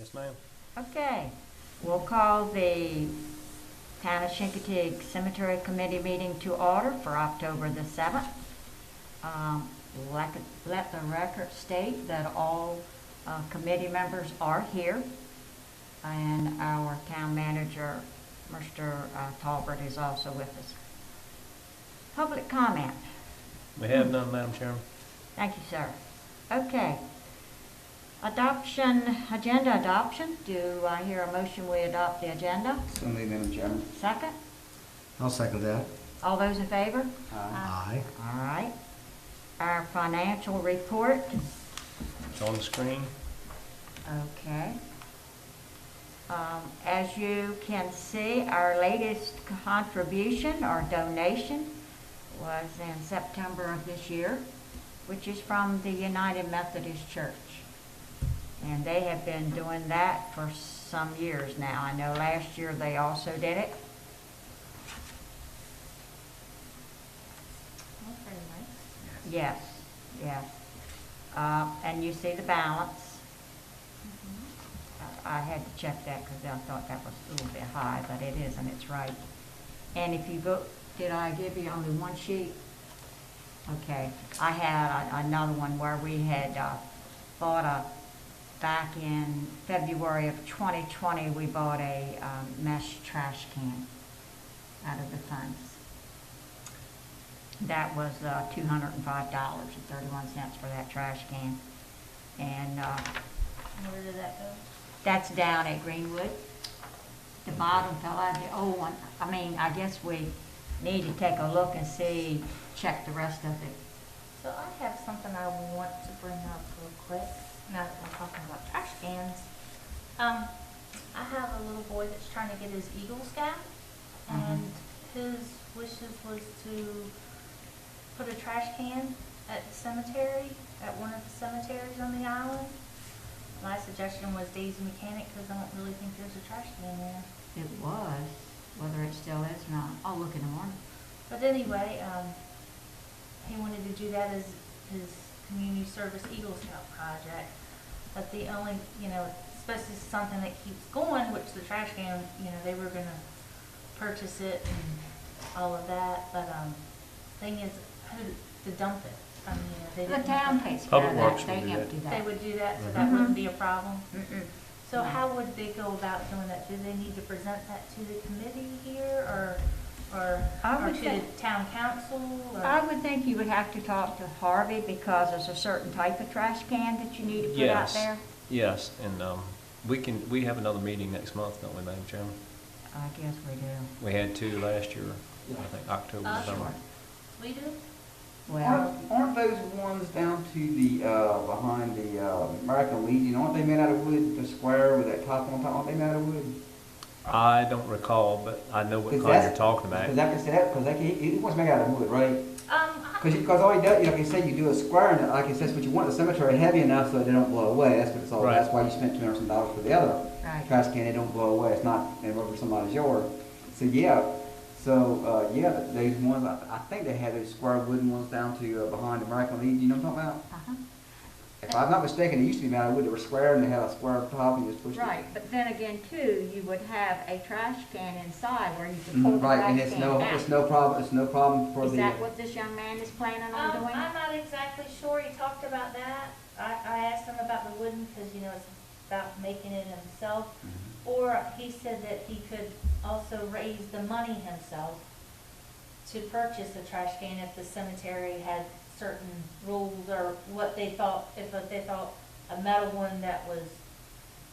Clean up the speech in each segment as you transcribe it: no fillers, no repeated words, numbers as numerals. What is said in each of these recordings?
Yes, ma'am. Okay, we'll call the Town of Chincoteague Cemetery Committee meeting to order for October the 7th. Let the record state that all committee members are here, and our town manager, Mr. Talbert, is also with us. Public comment. We have none, Madam Chairman. Thank you, sir. Okay. Agenda adoption. Do I hear a motion we adopt the agenda? So moved, Madam Chairman. Second? I'll second that. All those in favor? Aye. All right. Our financial report. It's on the screen. Okay. As you can see, our latest contribution or donation was in September of this year, which is from the United Methodist Church. And they have been doing that for some years now. I know last year they also did it. That's very nice. Yes, yes. And you see the balance. I had to check that because I thought that was a little bit high, but it isn't, it's right. And if you go, did I give you only one sheet? Okay, I had another one where we had bought back in February of 2020, we bought a mesh trash can out of the funds. That was $205.31 for that trash can. And Where did that go? that's down at Greenwood. The bottom fell out, the old one. I mean, I guess we need to take a look and see, check the rest of it. So I have something I want to bring up real quick, now that we're talking about trash cans. I have a little boy that's trying to get his Eagle Scout, and his wishes was to put a trash can at the cemetery, at one of the cemeteries on the island. My suggestion was Daisy Mechanic, because I don't really think there's a trash can there. It was, whether it still is or not. I'll look in the morning. But anyway, he wanted to do that as his community service Eagle Scout project. But the only, especially something that keeps going, which the trash can, they were gonna purchase it and all of that. But thing is, who to dump it? I mean, they The didn't. town takes care of Public that. Works will They do that. empty They that. would do that, so that wouldn't be a problem. Mm-mm. So No. how would they go about doing that? Do they need to present that to the committee here, or I would to the think- town council? Or? I would think you would have to talk to Harvey because there's a certain type of trash can that you need to put out Yes. there. Yes, and we have another meeting next month, don't we, Madam Chairman? I guess we do. We had two last year, I think October, November. We do? Well, Aren't those ones down to the, behind the American Legion, aren't they made out of wood, the square with that top on top, aren't they made out of wood? I don't recall, but I know what kind that's- you're talking about. Because I can say that, because it was made out of wood, right? I- Because all you do, like you said, you do a square, and like I said, what you want the cemetery heavy enough so they don't blow away, that's what it's all, Right. that's why you spent $200 for the other right. trash can, they don't blow away, it's not over somebody's yard. So, those ones, I think they had those square wooden ones down to behind the American Legion, you know what I'm talking about? Uh-huh. If I'm not mistaken, it used to be made out of wood, they were square and they had a square top and you just pushed it. Right, but then again too, you would have a trash can inside where you could pull the Right, and trash it's can out. no problem for Is the. that what this young man is planning on doing? I'm not exactly sure. He talked about that. I asked him about the wooden, because, it's about making it himself. Or he said that he could also raise the money himself to purchase a trash can if the cemetery had certain rules, or what they thought, if they thought a metal one that was,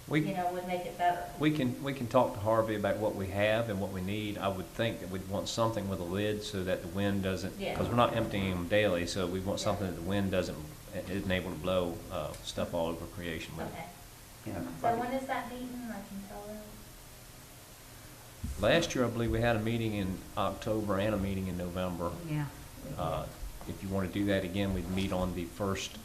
We, would make it better. we can talk to Harvey about what we have and what we need. I would think that we'd want something with a lid so that the wind doesn't, Yeah. because we're not emptying them daily, so we want something that the wind isn't able to blow stuff all over creation with. Okay. Yeah, So when is that meeting? I can tell them. Last year, I believe we had a meeting in October and a meeting in November. Yeah. we did. If you want to do that again, we'd meet on the first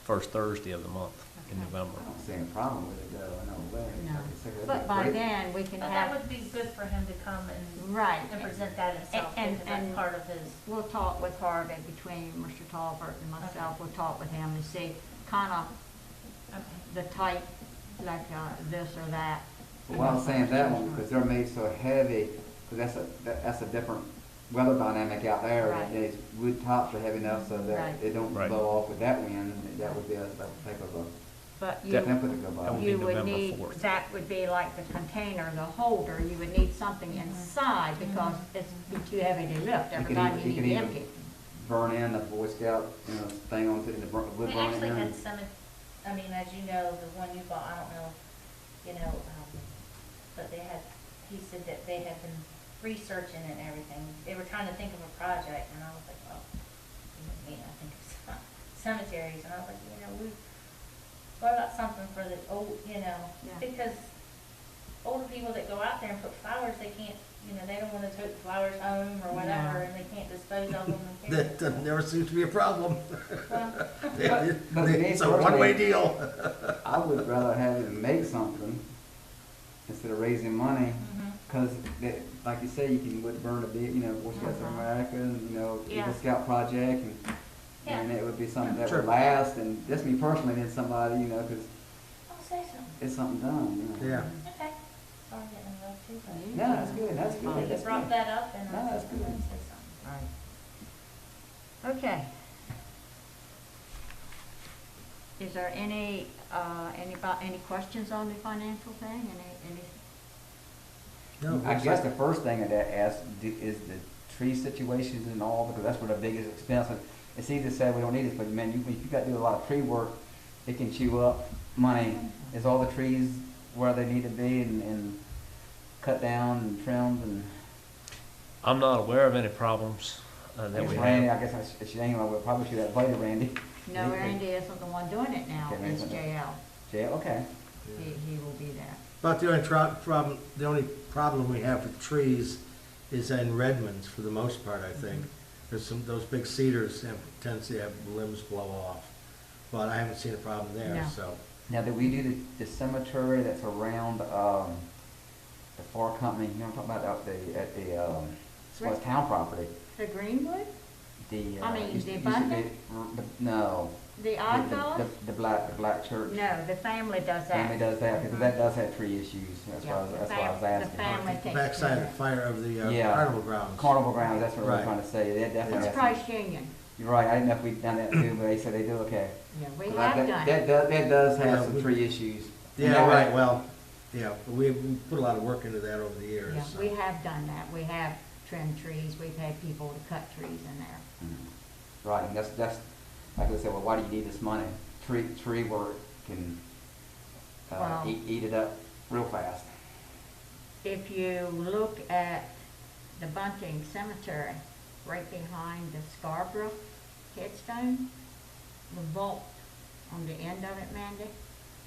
Thursday of the month in Okay. November. I don't see any problem with it though, I know that. No. Like I said, that'd But be by great. then, we can But that have, would be good for him to come and right. present that himself, And- because that's and- part of his. We'll talk with Harvey between Mr. Talbert and myself. We'll talk with him and see kind of Okay. the type, like, this or that. But what I was saying that one, because they're made so heavy, because that's a different weather dynamic out there. Right. These wood tops are heavy enough so that Right. it don't Right. blow off with that wind. That would be a type of a But you, template to go That by. would be you would November need, 4th. that would be like the container, the holder, you would need something inside because it's be too heavy to lift, every could time even- you you need to could empty. even Burn in the Boy Scout, thing onto the wood We burn actually in. had some, I mean, as you know, the one you bought, I don't know, but they had, he said that they had been researching and everything. They were trying to think of a project, and I was like, well, I think of cemeteries, and I was like, what about something for the old, Yeah. because older people that go out there and put flowers, they can't, they don't wanna take the flowers home or whatever, No. and they can't dispose of them and carry That them. never seems to be a problem. Well, But to me It's a personally, one-way deal. I would rather have him make something instead of raising money. mhm. Because, like you say, you can would burn a big, Boy Scouts of Uh-huh. America, and, Yeah. Eagle Scout Project, Yeah. and it would be something that Sure. would last, and just me personally, then somebody, because I'll say something. it's something done, Yeah. Okay. Sorry, I'm getting involved too, but. No, that's good, that's Oh, good, You that's brought good. that up and No, I that's was good. gonna say something. Right. Okay. Is there any questions on the financial thing, any? No, I guess the first thing I'd ask is the tree situations and all, because that's where the biggest expense is. It's easy to say we don't need this, but man, if you got to do a lot of tree work, it can chew up money. Is all the trees where they need to be and cut down and trimmed and? I'm not aware of any problems that Yes, we Randy, have. I guess I should hang on, we'll probably should have later, Randy. No, Randy isn't the one doing it now, Okay, it's Randy's not. JL. Yeah, okay. He will be there. But the only problem we have with trees is in Redmonds for the most part, I think. There's those big cedars have tendency to have limbs blow off. But I haven't seen a problem there, No. so. Now, did we do the cemetery that's around, the Far Company, I'm talking about out at the, well, it's town property? The Greenwood, The, I mean, used the to be- Abundant? No. the Oddfellows? The black church. No, the family does that. Family does that, because that does have tree issues, that's Yeah, why the that's why I was fam- the asking. family The takes backside care of the fire of the Yeah. carnival grounds. Carnival grounds, that's what I was Right. trying to say, that definitely It's has some- Price Union. You're right, I didn't know if we'd done that too, but they said they do, okay. Yeah, we 'Cause have that- done That it. does Yeah, have some we- tree issues. And Yeah, that- right, well, yeah, we put a lot of work into that over the years. Yeah, so. we have done that. We have trimmed trees. We've had people to cut trees in there. Mhm. Right, and that's, like I said, well, why do you need this money? Tree work can, Well- eat it up real fast. If you look at the Bunting Cemetery, right behind the Scarborough headstone, the vault on the end of it, Mandy,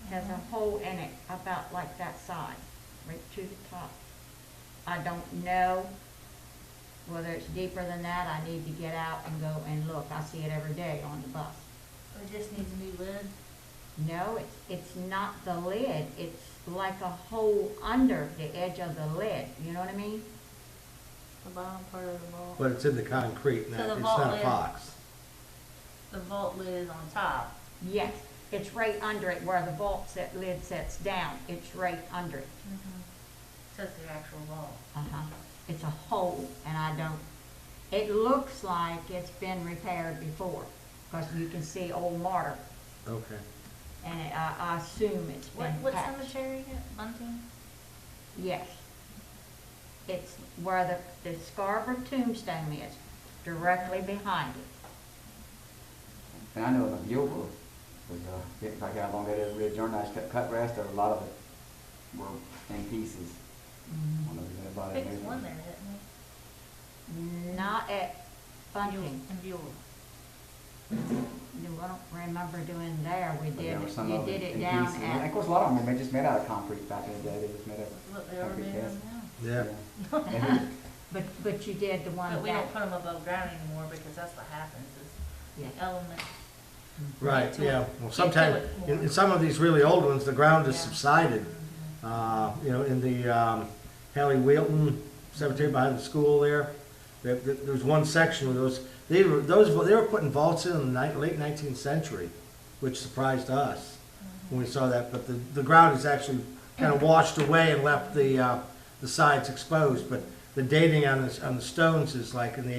has a hole in it about like that size, right to the top. I don't know whether it's deeper than that. I need to get out and go and look. I see it every day on the bus. It just needs a new lid. No, it's not the lid. It's like a hole under the edge of the lid. You know what I mean? The bottom part of the vault. But it's in the concrete, So not, the it's vault not lid- box. The vault lid is on top. Yes, it's right under it where the lid sets down. It's right under it. Says the actual vault. Uh-huh. It's a hole, and it looks like it's been repaired before, because you can see old mortar, Okay. and I assume it's been What patched. cemetery again? Bunting? Yes. It's where the Scarborough tombstone is, directly behind it. And I know in the Bugle, was, like how long that is, Ridge Journal, cut rest, a lot of it were in pieces. I don't know if anybody Fixed knew. one there, didn't Not at we? Bunting. And Buell. No, I don't remember doing there. We But did there were it, some you of did them it in down pieces. And at, of course, a lot of them were just made out of concrete back in the day, they just made out Look, they are Concrete made cast. them now. Yeah. And but you did the one But we back. don't put them above ground anymore because that's what happens is Yeah. the element. Right, Into yeah. it. Well, Into sometimes, it more. in some of these really old ones, the ground has Yeah. subsided. In the Hallie Wheaton Cemetery behind the school there's one section where they were putting vaults in the late 19th century, which surprised us. when we saw that, but the ground is actually kind of washed away and left the sides exposed, but the dating on the stones is like in the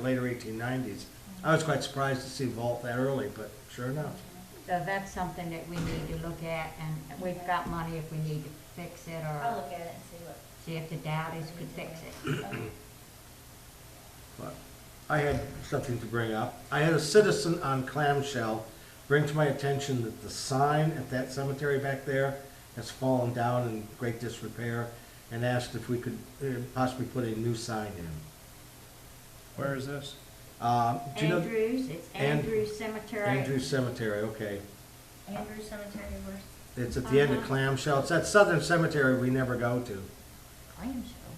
later 1890s. I was quite surprised to see vault that early, but sure enough. So that's something that we need to look at, and we've got money if we need to fix it, I'll or look at it and see what. see if the Dowdies could fix it. But I had something to bring up. I had a citizen on Clamshell bring to my attention that the sign at that cemetery back there has fallen down in great disrepair, and asked if we could possibly put a new sign in. Where is this? Do you know? Andrews, it's Andrews Cemetery. Andrews Cemetery, okay. Andrew Cemetery, where's It's at the end of Uh-huh. Clamshell. It's that southern cemetery we never go to. Clamshell?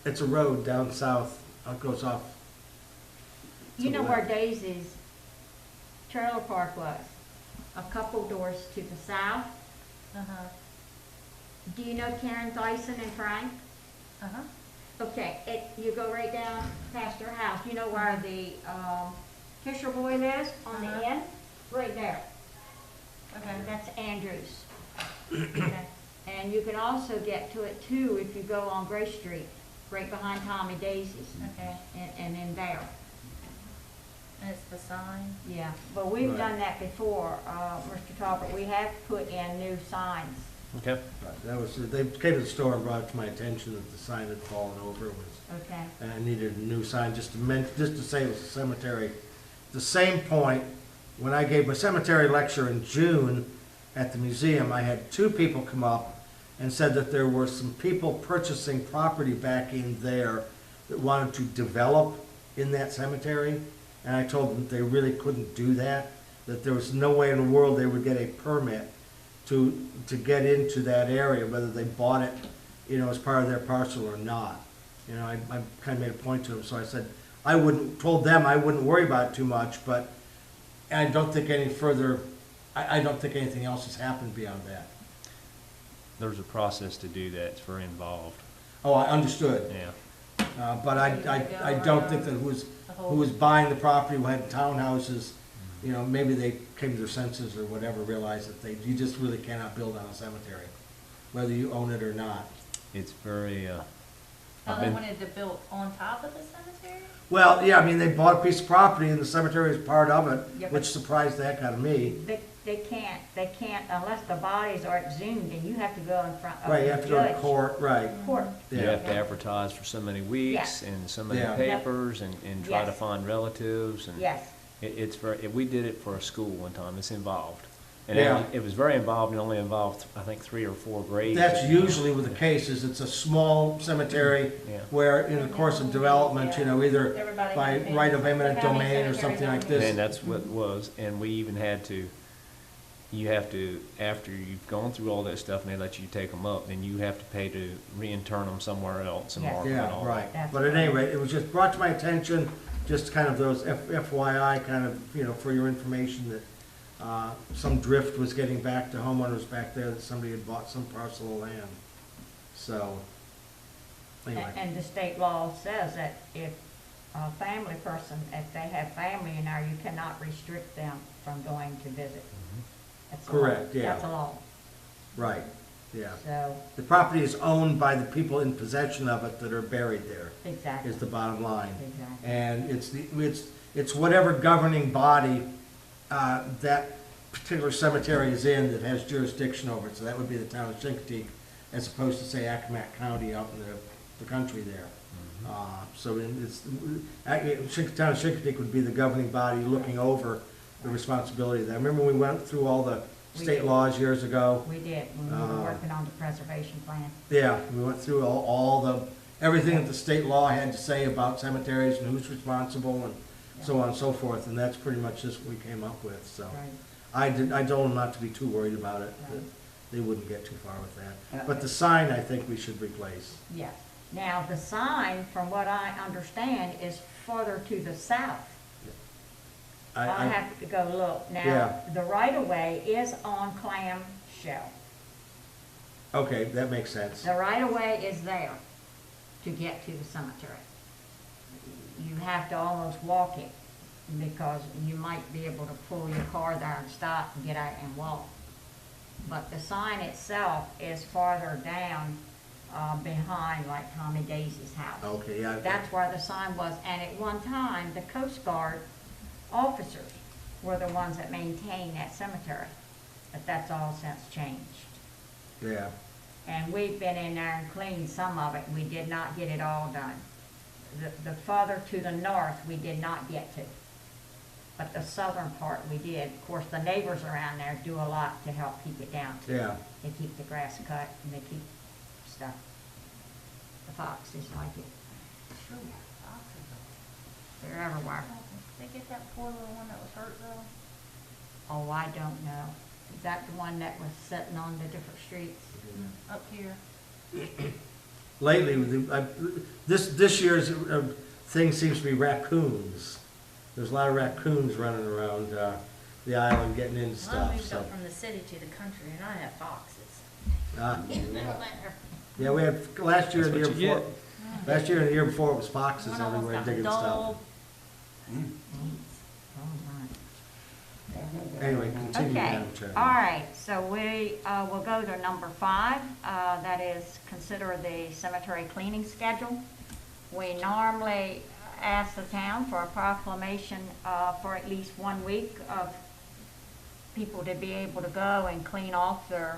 It's a road down south, it goes off. You know to the where left. Daisy's trailer park was? A couple doors to the south. Uh-huh, Do you know Karen Dyson and Frank? uh-huh. Okay, you go right down past her house. You know where the Fisher Boy lives on the Uh-huh. end? Right there. Okay, That's Andrews. okay. And you can also get to it too if you go on Grace Street, right behind Tommy Daisy's, Okay, and in there. and it's the sign? Yeah, but we've Right. done that before, Mr. Talbot. We have put in new signs. Okay. Right, that was, they came to the store and brought it to my attention that the sign had fallen over, Okay. and I needed a new sign just to say it was a cemetery. The same point, when I gave my cemetery lecture in June at the museum, I had two people come up and said that there were some people purchasing property back in there that wanted to develop in that cemetery, and I told them they really couldn't do that, that there was no way in the world they would get a permit to get into that area, whether they bought it, you know, as part of their parcel or not. You know, I kind of made a point to them, so I said, told them I wouldn't worry about it too much, but I don't think any further, I don't think anything else has happened beyond that. There's a process to do that. It's very involved. Oh, I understood, Yeah. but I don't think that The who whole, was buying the property, who had townhouses, you know, maybe they came to their senses or whatever, realized that you just really cannot build on a cemetery, whether you own it or not. It's very, oh, I've they been, wanted to build on top of the cemetery? Well, yeah, I mean, they bought a piece of property and the cemetery is part of it, Yeah, but- which surprised the heck out of me. They can't unless the bodies are exhumed, and you have to go in front of Right, the you have to go to judge. court, right. Court. you Yeah. have to advertise for so many weeks and so many Yeah. papers and try to Yes. find relatives and. Yes, It's very, we did it for a school one time, it's involved. And Yeah. it was very involved, and only involved, I think, 3 or 4 grades. That's usually with the case, is it's a small cemetery Yeah. where in the course of development, you know, either Everybody by has been- right of eminent Look how many domain or cemeteries something like on this. And that's what it was, and we even had to, you have to, after you've gone through all that stuff and they let you take them up, then you have to pay to re-intern them somewhere else and Yes. mark them and Yeah, all. right. That's But at right. any rate, it was just brought to my attention, just kind of those FYI, kind of, you know, for your information, that some drift was getting back to homeowners back there, that somebody had bought some parcel of land. So, anyway. and the state law says that if a family person, if they have family in there, you cannot restrict them from going to visit. That's a law. Correct, yeah. That's a law, Right, yeah. so, The property is owned by the people in possession of it that are buried there, exactly, is the bottom line. exactly. And it's whatever governing body that particular cemetery is in that has jurisdiction over it. So that would be the town of Chincoteague, as opposed to, say, Accomack County out in the country there. So town of Chincoteague would be the governing body looking over the responsibility of that. Remember we went through all the We state did. laws years ago? We did, when we were working on the preservation plan. Yeah, we went through everything that the state law had to say about cemeteries and who's responsible and so on and so forth, and that's pretty much just what we came up with, so. Right. I told them not to be too worried about it, that Right. they wouldn't get too far with that. But the sign, I think we should replace. Yes. Now, the sign, from what I understand, is further to the south. I'll have to go look. Now, Yeah. the right-of-way is on Clamshell. Okay, that makes sense. The right-of-way is there to get to the cemetery. You have to almost walk it, because you might be able to pull your car there and stop and get out and walk. but the sign itself is farther down, behind like Tommy Daisy's house. Okay, yeah. That's where the sign was, and at one time, the Coast Guard officers were the ones that maintained that cemetery, but that's all since changed. Yeah, And we've been in there and cleaned some of it, we did not get it all done. The further to the north, we did not get to, but the southern part we did. Of course, the neighbors around there do a lot to help keep it down. yeah. They keep the grass cut and they keep stuff. The foxes like it, Sure, foxes. they're everywhere. They get that poor little one that was hurt though. Oh, I don't know. Is that the one that was sitting on the different streets? Up here. Lately, this year's thing seems to be raccoons. There's a lot of raccoons running around the island getting into I stuff, moved so. up from the city to the country and I have foxes. Yeah, we had, last year and the year That's what you before, last year and the year before, it was foxes One almost everywhere got digging stuff. dull. Anyway, continue, Okay, Madam Chairman. all right, so we will go to number 5, that is consider the cemetery cleaning schedule. We normally ask the town for a proclamation for at least 1 week of people to be able to go and clean off their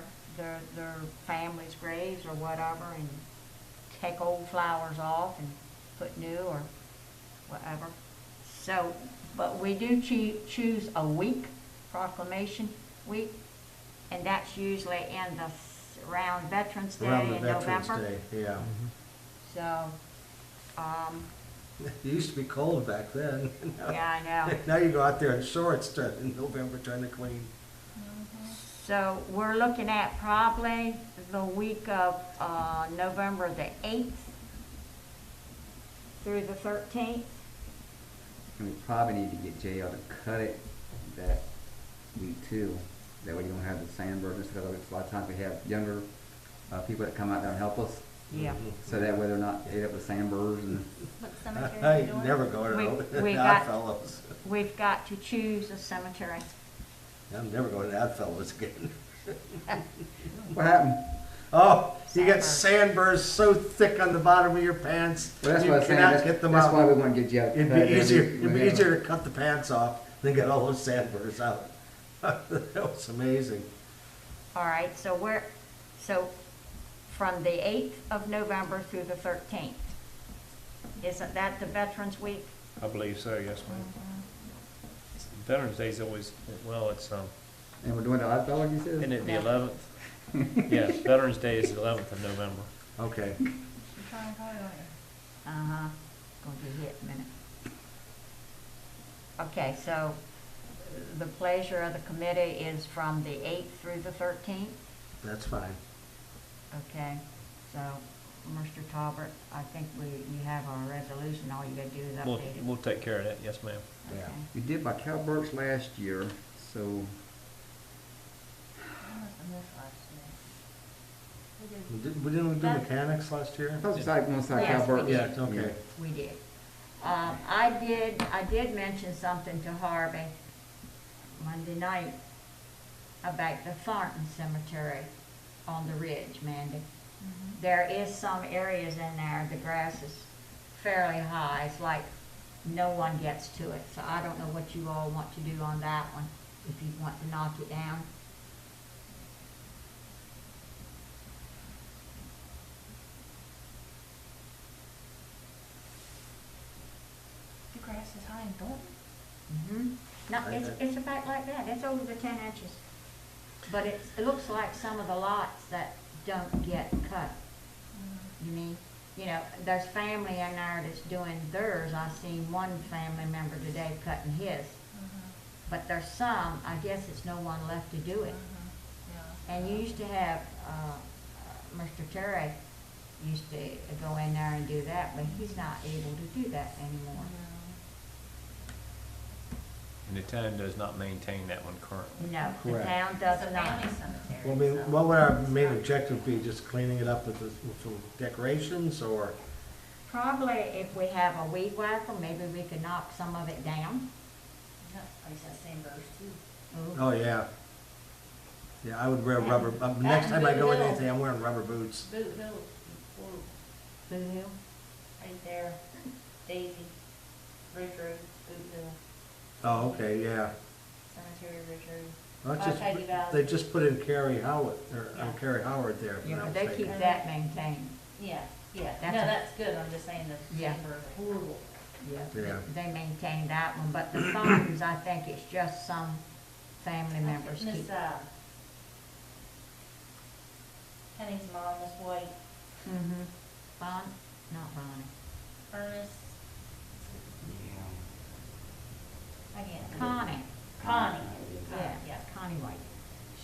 family's graves or whatever, and take old flowers off and put new or whatever. So, but we do choose a week, proclamation week, and that's usually in around Veterans Day Around the in Veterans November. Day, yeah. So, It used to be cold back then. yeah, I know. Now you go out there in shorts in November trying to clean. So we're looking at probably the week of November the 8th through the 13th. And we probably need to get JL to cut it that week too. That way you don't have the sandburgers, because a lot of times we have younger people that come out there and help us. Yeah. So that way they're not ate up with sandburgers and What cemetery I are you doing? never go to We the got- Oddfellows. We've got to choose a cemetery. I'm never going to Oddfellows again. what happened? Oh, you get sandburrs so thick on the bottom of your pants, Well, that's you what I'm saying. cannot That's, get them that's out. why we want to get JL to It'd cut it. be easier to cut the pants off than get all those sandburrs out. That was amazing. All right, so from the 8th of November through the 13th. Isn't that the Veterans Week? I believe so, yes, ma'am. Veterans Day's always, well, it's, And we're doing the odd fellow, you said? isn't it the Yeah. 11th? Yes, Veterans Day is the 11th of November. Okay. You're trying hard, aren't you? Uh-huh, gonna be hit in a minute. Okay, so the pleasure of the committee is from the 8th through the 13th? That's fine. Okay, so, Mr. Talbert, I think you have our resolution, all you gotta do is We'll, update it. we'll take care of that, yes, ma'am. Yeah. Okay. We did by Cal Burks last year, so I must have missed last year. We did. Didn't we do That- mechanics last year? I thought it was like, most like Yes, Cal we Burks. did. Yeah, okay. We did. I did mention something to Harvey Monday night about the Thornton Cemetery on the ridge, Mandy. There is some areas in there, the grass is fairly high, it's like no one gets to it. So I don't know what you all want to do on that one, if you want to knock it down. The grass is high and Thornton. No, it's about like that, it's over the 10 inches. But it looks like some of the lots that don't get cut. You mean, you know, there's family in there that's doing theirs. I seen one family member today cutting his. But there's some, I guess it's no one left to do it. Yeah. And you used to have, Mr. Terry used to go in there and do that, but he's not able to do that anymore. And the town does not maintain that one currently. No, the Correct. town It's does a not. family cemetery. Well, I mean, so- what would our main objective be, just cleaning it up with some decorations, or? Probably if we have a weed whacker, maybe we could knock some of it down. Yeah, I used to have sandburrs too. Ooh. Oh, yeah. Yeah, I would wear And- rubber, next time I go in Boot Hill. anything, I'm wearing rubber boots. Boot Hill, or Blue Hill? right there, Daisy, Ridge Road, Boot Hill, Oh, okay, yeah. Cemetery, Ridge Road. Well, it's By just, Peggy Valley. they just put in Cary Howard, or, Yeah. Cary Howard there. if I'm Yeah, not but they keep mistaken. that maintained. Yeah, yeah, That's no, a- that's good, I'm just saying the Yeah. chamber is horrible. Yeah. Yeah. They maintain that one, but the Thorntons, I think it's just some family members Miss, keep. Penny's mom, Miss White, Mm-hmm. Not Bonnie. Ernest, I can't. Connie. Connie, Yeah, yeah, Connie White.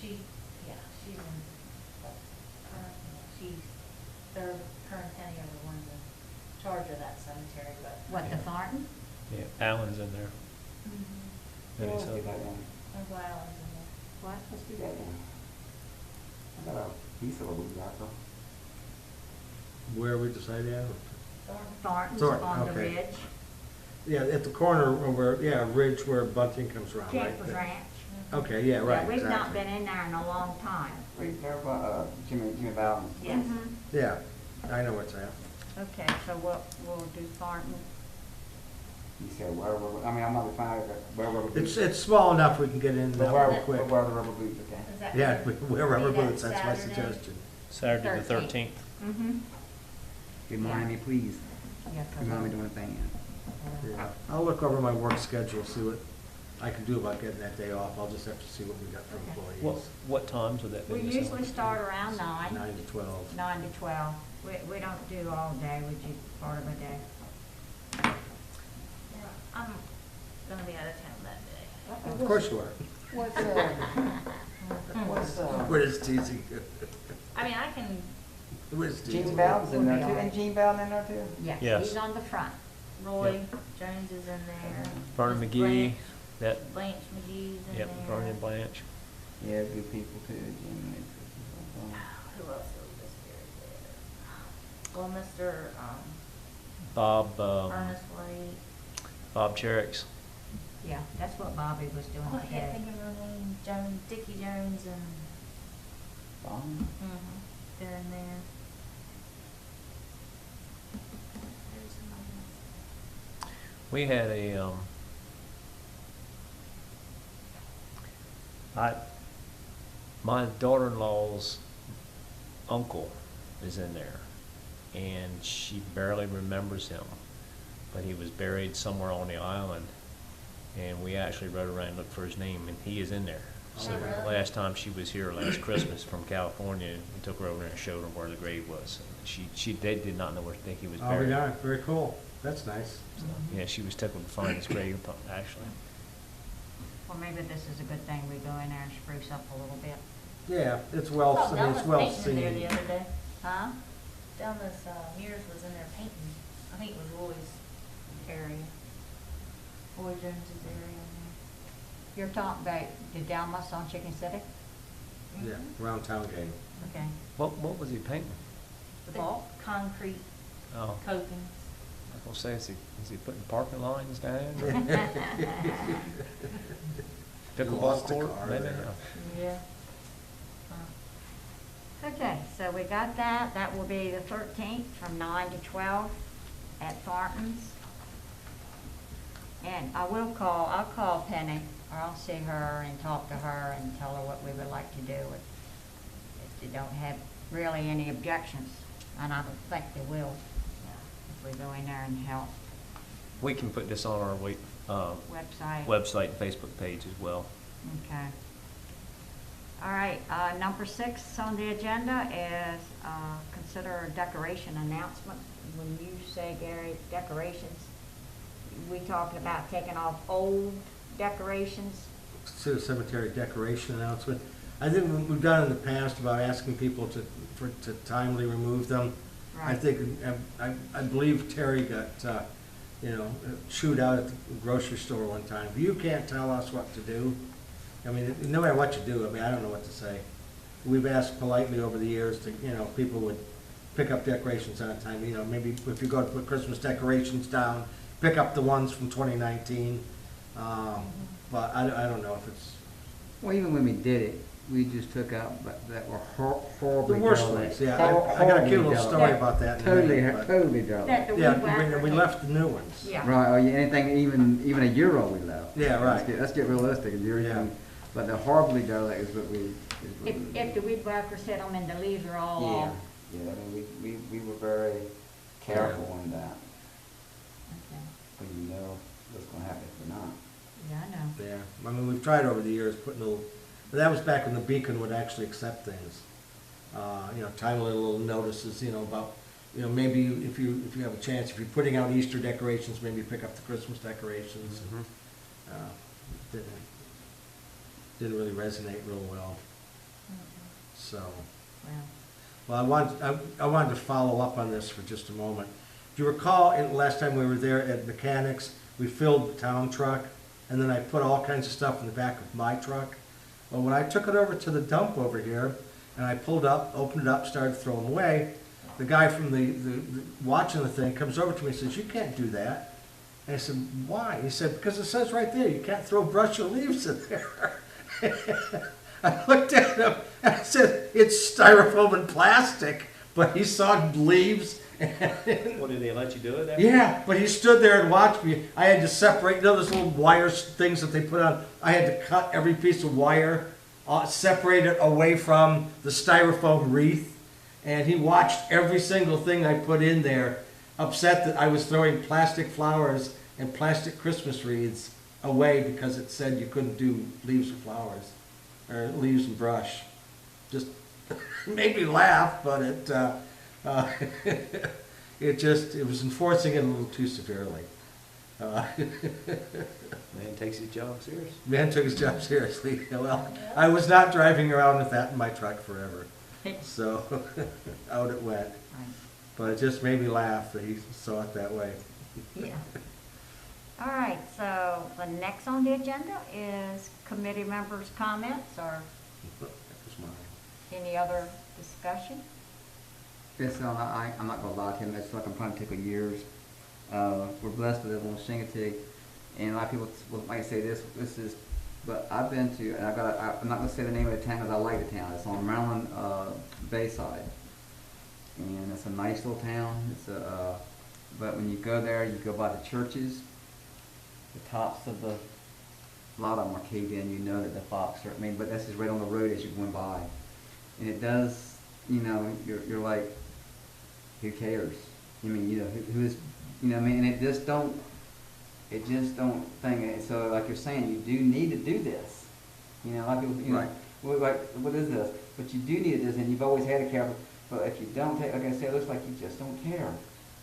she, yeah, she's in, she's, her and Penny are the ones in charge of that cemetery, but. What, the Thornton? Yeah, Alan's in there. And Let's he's do up. that one. There's Alan's in there. What? Let's do that one. I got a piece of a blue rock. Where we decided at? Thornton's Thornton, on the okay. ridge. Yeah, at the corner where, yeah, ridge where Bunting comes around, right? Campers Ranch. Okay, yeah, right, Yeah, we've not exactly. been in there in a long time. Right there by, Jimmy Bowden. Yes. Mhm. Yeah, I know what's that. Okay, so we'll do Thornton. You said where, I mean, I'm not defining it, but where rubber boots. It's small enough we can get in But there where, real quick. but where the rubber boots, okay? Is that Yeah, good? wear rubber Be that boots, that's my Saturday? suggestion. Saturday the 13th. 13th. Mm-hmm. Remind me, please. Yeah, 'cause Remind me doing a thing. Yeah, I'll look over my work schedule, see what I can do about getting that day off. I'll just have to see what we got for Okay. employees. What times would that be? we Miss usually Ellen? start around 9, 9 to 12. 9 to 12. We don't do all day, we do part of a day. Yeah, I'm gonna be out of town that day. Of course you are. We're just teasing. I mean, I can, We're just Gene teasing. Bowden's in there We'll be too, all right. and Gene Bowden in there too? Yes, Yes. he's on the front. Roy Jones is in there. Vernon Miss McGee, that, Blanche McGee's in yep, there. Vernon and Blanche. Yeah, good people too, Gene. Who else is this here? Well, Mr. Bob, Ernest White. Bob Chericks. Yeah, that's what Bobby was doing Oh, I can't today. think of her name. Joan, Dickie Jones and, Bowden? they're in there. There's somebody else. We had my daughter-in-law's uncle is in there, and she barely remembers him, but he was buried somewhere on the island, and we actually rode around and looked for his name, and he is in there. So Oh, the really? last time she was here, last Christmas from California, we took her over there and showed her where the grave was. They did not know where, think he was Oh, buried. yeah, very cool. That's nice. So, yeah, she was tickled to find his grave, actually. Well, maybe this is a good thing we go in there and spruce up a little bit. Yeah, it's well, Oh, I Del mean, it's was well painting in there the seen. other day. Huh? Delma's, Mears was in there painting. I think it was Roy's area. Roy Jones's area in You're talking about the Dalmas on Chicken City? there. Yeah, around town game. Okay. What was he painting? The The vault? concrete Oh, copings. I was gonna say, is he putting parking lines down? Pickleball Lost a court, car maybe? there. Yeah. Okay, so we got that. That will be the 13th from 9 to 12 at Thornton's. And I'll call Penny, or I'll see her and talk to her and tell her what we would like to do if they don't have really any objections. And I don't think they will, if we go in there and help. We can put this on our Website. website and Facebook page as well. Okay. All right, number 6 on the agenda is consider a decoration announcement. When you say, Gary, decorations, we talking about taking off old decorations? Consider cemetery decoration announcement. I think we've done in the past about asking people to timely remove them. I Right. think, I believe Terry got, chewed out at the grocery store one time. You can't tell us what to do. I mean, no matter what you do, I mean, I don't know what to say. We've asked politely over the years to, people would pick up decorations on time, maybe if you go to put Christmas decorations down, pick up the ones from 2019. But I don't know if it's, Well, even when we did it, we just took out, but that were The horribly worst derelict. ones, yeah. I got a cute little story about that in a Totally, minute, but- totally That derelict. the Yeah, weed whacker we thing. left the new ones. Yeah. Right, or anything, even a euro we left. Yeah, right. Let's get realistic, Yeah. but the horribly derelict is what we. If the weed whacker set them and the leaves are all Yeah, off. yeah, I mean, we were very careful in that, Okay. but you know what's gonna happen if we're not. Yeah, I know. Yeah, I mean, we've tried over the years putting little, but that was back when the Beacon would actually accept things. You know, tiny little notices, you know, about, you know, maybe if you have a chance, if you're putting out Easter decorations, maybe pick up the Christmas decorations. Uh, Didn't really resonate real well, so. Well, Well, I wanted to follow up on this for just a moment. Do you recall, last time we were there at Mechanics, we filled the town truck, and then I put all kinds of stuff in the back of my truck? Well, when I took it over to the dump over here, and I pulled up, opened it up, started throwing away, the guy from the watching the thing comes over to me and says, "You can't do that." And I said, "Why?" He said, "Because it says right there, you can't throw brush or leaves in there." I looked at him and I said, "It's styrofoam and plastic," but he saw leaves. Well, did they let you do it? after? Yeah, but he stood there and watched me. I had to separate, you know, those little wire things that they put on. I had to cut every piece of wire, separate it away from the styrofoam wreath. And he watched every single thing I put in there, upset that I was throwing plastic flowers and plastic Christmas wreaths away because it said you couldn't do leaves or flowers, or leaves and brush. Just made me laugh, but it was enforcing it a little too severely. Man takes his job serious. Man took his job seriously. Well, I was not driving around with that in my truck forever, so out it went. right. But it just made me laugh that he saw it that way. Yeah. All right, so the next on the agenda is committee members' comments or That was mine. any other discussion? Yes, I'm not gonna lie to him, it's like I'm trying to tickle years. We're blessed to live on Shingatig, and a lot of people might say this is, but I've been to, and I'm not gonna say the name of the town because I like the town. It's on Maryland, Bayside. And it's a nice little town, but when you go there, you go by the churches, the tops of a lot of them are caved in, you know that the fox are, but that's just right on the road as you're going by. And it does, you know, you're like, who cares? I mean, you know, who is, you know, and it just don't think, so like you're saying, you do need to do this. You know, a lot of people, you know, Right. well, like, what is this? But you do need this, and you've always had to care, but if you don't, like I said, it looks like you just don't care.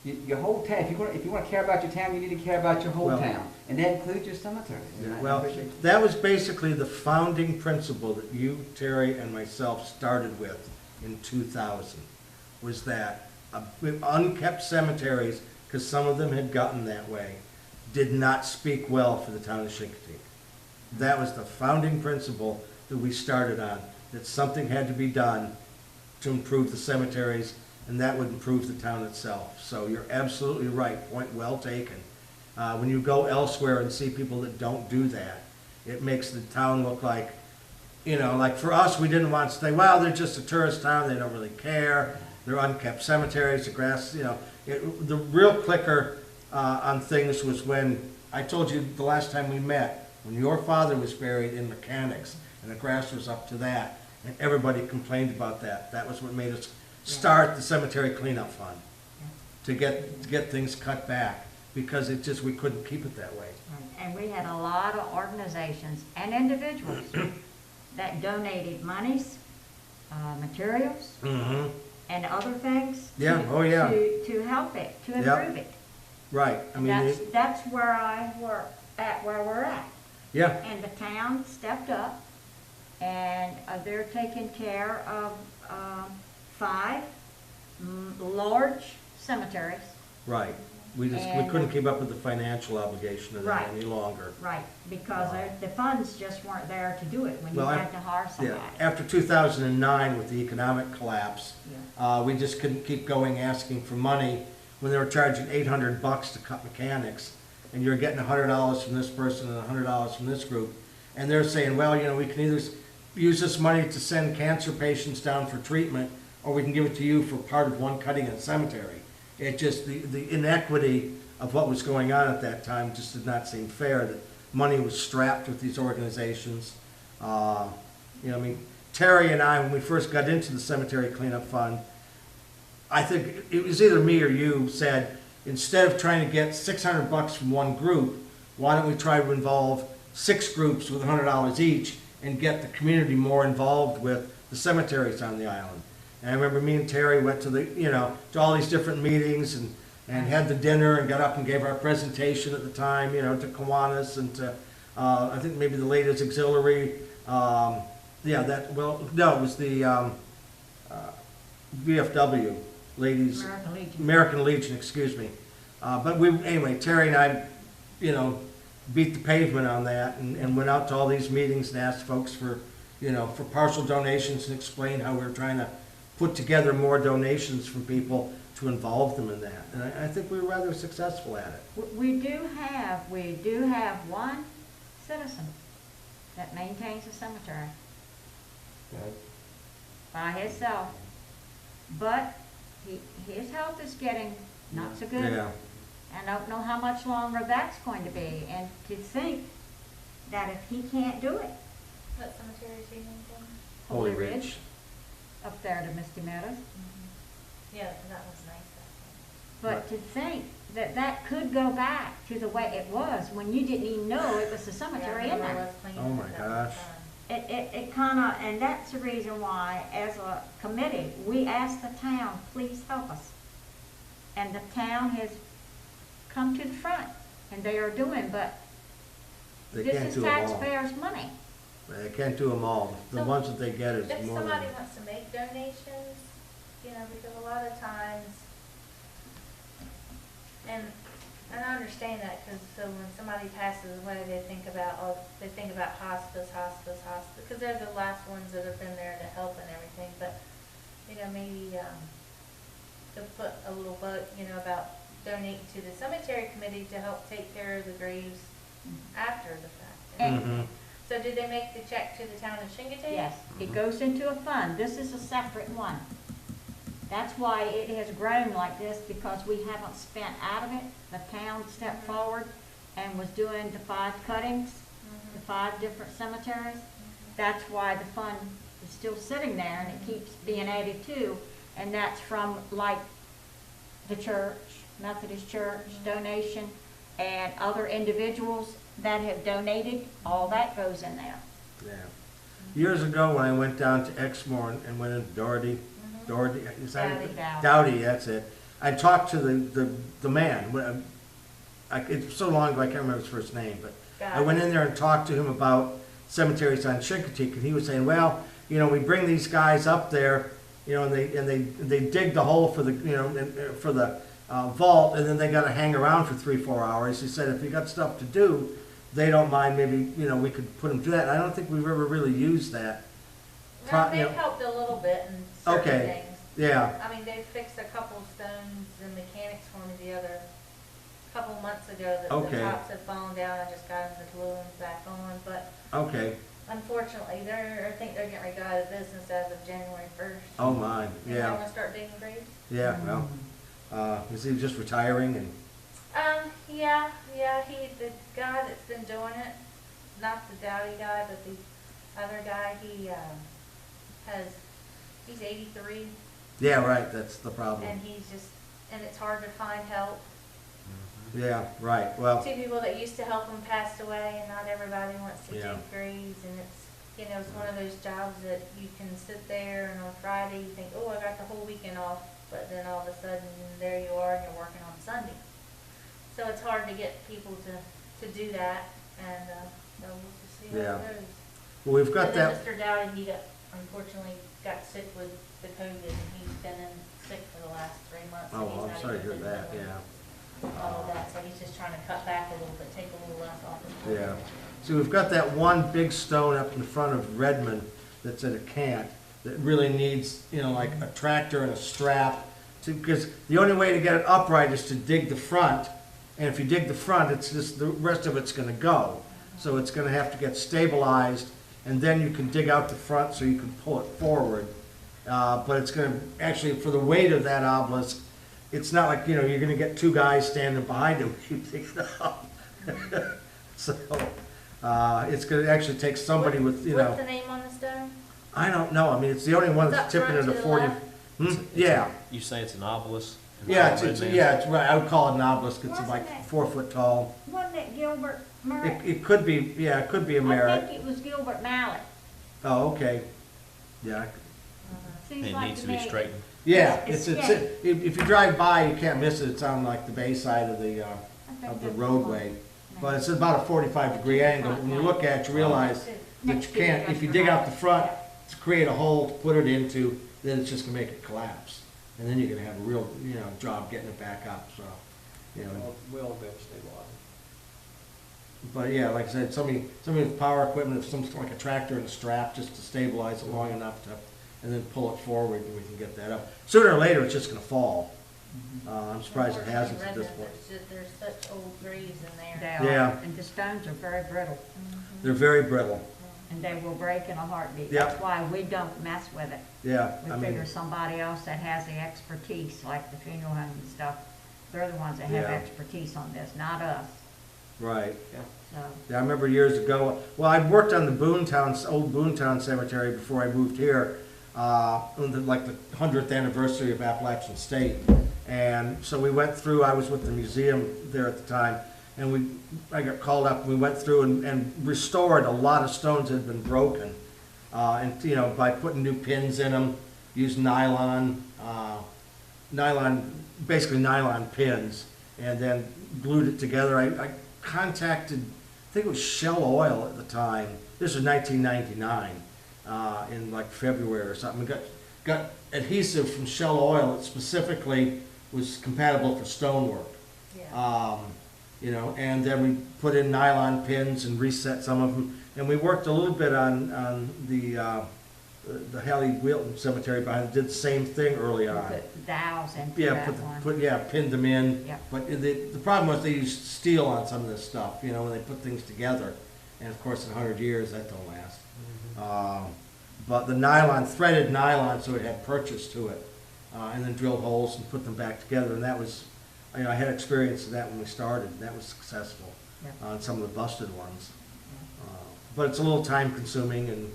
Your whole town, if you want to care about your town, you need to care about your whole Well- town, and that includes your cemeteries. And I Well, appreciate- that was basically the founding principle that you, Terry, and myself started with in 2000, was that unkept cemeteries, because some of them had gotten that way, did not speak well for the town of Chincoteague. That was the founding principle that we started on, that something had to be done to improve the cemeteries, and that would improve the town itself. So you're absolutely right, point well taken. When you go elsewhere and see people that don't do that, it makes the town look like, you know, like for us, we didn't want to say, well, they're just a tourist town, they don't really care, they're unkept cemeteries, the grass, you know. The real clicker on things was when, I told you the last time we met, when your father was buried in Mechanics, and the grass was up to that, and everybody complained about that. That was what made us start the cemetery cleanup fund, to get things cut back, because we couldn't keep it that way. And we had a lot of organizations and individuals that donated monies, materials, Mm-hmm. and other things. Yeah, oh, yeah. To help it, to Yep. improve it. Right, I And mean, that's where where we're at. yeah, And the town stepped up, and they're taking care of 5 large cemeteries. right. We And- couldn't keep up with the financial obligation of Right. that any longer. Right, because the funds just weren't there to do it when you Well, had to hire Yeah, somebody. after 2009 with the economic collapse, Yeah. we just couldn't keep going asking for money when they were charging $800 to cut Mechanics, and you're getting $100 from this person and $100 from this group, and they're saying, well, you know, we can either, use this money to send cancer patients down for treatment, or we can give it to you for part of one cutting in a cemetery. It just, the inequity of what was going on at that time just did not seem fair, that money was strapped with these organizations. You know, I mean, Terry and I, when we first got into the cemetery cleanup fund, I think it was either me or you said, instead of trying to get $600 from one group, why don't we try to involve 6 groups with $100 each and get the community more involved with the cemeteries on the island? And I remember me and Terry went to to all these different meetings and had the dinner and got up and gave our presentation at the time, to Kiwanis and to, I think maybe the Ladies Auxiliary. It was the VFW, Ladies, American Legion. American Legion, excuse me. But anyway, Terry and I, beat the pavement on that and went out to all these meetings and asked folks for partial donations and explained how we were trying to put together more donations from people to involve them in that. And I think we were rather successful at it. We do have one citizen that maintains a cemetery by himself. But his health is getting not so good. Yeah. And I don't know how much longer that's going to be. And to think that if he can't do it, What cemetery is he in? Holy Ridge. up there to Misty Meadows, Yeah, that was nice. but to think that that could go back to the way it was when you didn't even know it was a cemetery in there. Oh my gosh. It kind of, and that's the reason why, as a committee, we asked the town, please help us. And the town has come to the front, and they are doing, but They this can't is do them all. taxpayers' money. They can't do them all. The So, ones that they get is If more somebody than. wants to make donations, because a lot of times, and I understand that, because so when somebody passes away, they think about hospice, because they're the last ones that have been there to help and everything, but, maybe, to put a little bug, about donating to the cemetery committee to help take care of the graves after the fact. Mhm. So did they make the check to the town of Chincoteague? Yes, it goes into a fund. This is a separate one. That's why it has grown like this, because we haven't spent out of it. The town stepped forward and was doing the 5 cuttings, the 5 different cemeteries. That's why the fund is still sitting there and it keeps being added to. And that's from like the church, Methodist Church donation, and other individuals that have donated, all that goes in there. Yeah. Years ago, when I went down to Exmoor and went into Doherty, is that it? Dowdy. Dowdy, that's it. I talked to the man. It's so long ago, I can't remember his first name, but Got I went it. in there and talked to him about cemeteries on Chincoteague, and he was saying, well, we bring these guys up there, and they dig the hole for the vault, and then they got to hang around for 3-4 hours. He said, if you got stuff to do, they don't mind. Maybe we could put them through that. I don't think we've ever really used that. No, they've helped a little bit in certain Okay. things. Yeah. I mean, they fixed a couple of stones and mechanics for me the other couple months ago that Okay. the tops had fallen down. I just got them to glue them back on, but Okay. unfortunately, I think they're getting ready to go out of business as of January 1st. Oh my. And they're Yeah. gonna start digging graves. Yeah. Well, is he just retiring and? Yeah, the guy that's been doing it, not the Dowdy guy, but the other guy, he's 83, Yeah. Right. That's the problem. and and it's hard to find help. Yeah. Right. Well. 2 people that used to help him passed away, and not everybody wants to Yeah. dig graves, and it's one of those jobs that you can sit there and on Friday you think, oh, I got the whole weekend off, but then all of a sudden, there you are and you're working on Sunday. So it's hard to get people to do that, and so we'll just see how Yeah. it goes. Well, we've got And then that. Mr. Dowdy, he unfortunately got sick with the COVID, and he's been in sick for the last 3 months. and Oh, he's I'm not sorry to even hear been that. doing Yeah. all of that, so he's just trying to cut back a little bit, take a little less off. his Yeah. plate. So we've got that one big stone up in front of Redmond that's at a cant that really needs, like a tractor and a strap because the only way to get it upright is to dig the front. And if you dig the front, it's just, the rest of it's gonna go. So it's gonna have to get stabilized and then you can dig out the front so you can pull it forward. But it's gonna, actually, for the weight of that obelisk, it's not like, you're gonna get two guys standing behind him, you dig it up. So, it's gonna actually take somebody with, What's the name on the stone? I don't know, I mean, it's the only one It's that's up tipping front it to a the 40. left? Yeah, You say it's an obelisk? and yeah, all red man? yeah, it's right, I would call it an obelisk, it's Wasn't like it- 4 foot tall. Wasn't it Gilbert Merritt? It could be, yeah, it could be a I merit. think it was Gilbert Mallet. Oh, okay, yeah, Seems It like needs to me. be straightened. yeah, It's- if you drive by, you can't miss it, it's on like the bay side of the, I think of the that's roadway. one. But it's about a 45-degree angle, when you look at it, you realize that you Next to can't, if you dig out the front to create a hole to put it into, then it's just gonna make it collapse. And then you're gonna have a real, job getting it back up, so, Will eventually stabilize. But yeah, like I said, somebody with power equipment, if some, like a tractor and a strap, just to stabilize it long enough to, and then pull it forward, and we can get that up. Sooner or later, it's just gonna fall. I'm surprised it hasn't at this point. There's such old trees in They there. are, Yeah. and the stones are very brittle, They're very brittle, and they will break in a heartbeat. Yep. That's why we don't mess with it. yeah, I We mean, figure somebody else that has the expertise, like the funeral home and stuff, they're the ones that have Yeah. expertise on this, not us, right. so. Yeah, I remember years ago, well, I worked on the old Boontown Cemetery before I moved here, on like the 100th anniversary of Appalachian State. And so we went through, I was with the museum there at the time, and I got called up, and we went through and restored a lot of stones that had been broken. And, by putting new pins in them, using basically nylon pins, and then glued it together. I contacted, I think it was Shell Oil at the time. This was 1999, in like February or something. We got adhesive from Shell Oil that specifically was compatible for stonework. Yeah. And then we put in nylon pins and reset some of them. And we worked a little bit on the Hallie Wilton Cemetery behind, did the same thing early on. Put dowels into Yeah, that one. pinned them in. Yeah. But the problem was they used steel on some of this stuff, when they put things together. And of course, in 100 years, that don't last. But the nylon, threaded nylon, so it had purchase to it. And then drilled holes and put them back together. And that was, I had experience of that when we started, and that was successful Yeah. on some of the busted ones. But it's a little time consuming and,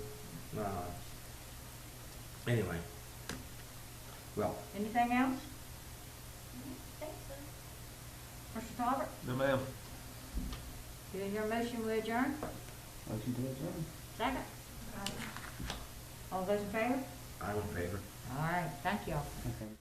anyway. Well, Anything else, I think so. Mr. Talbot? No, ma'am. Do you hear a motion we adjourn? Motion to adjourn. Second? All those in favor? I'm in favor. All right, thank you all. Okay.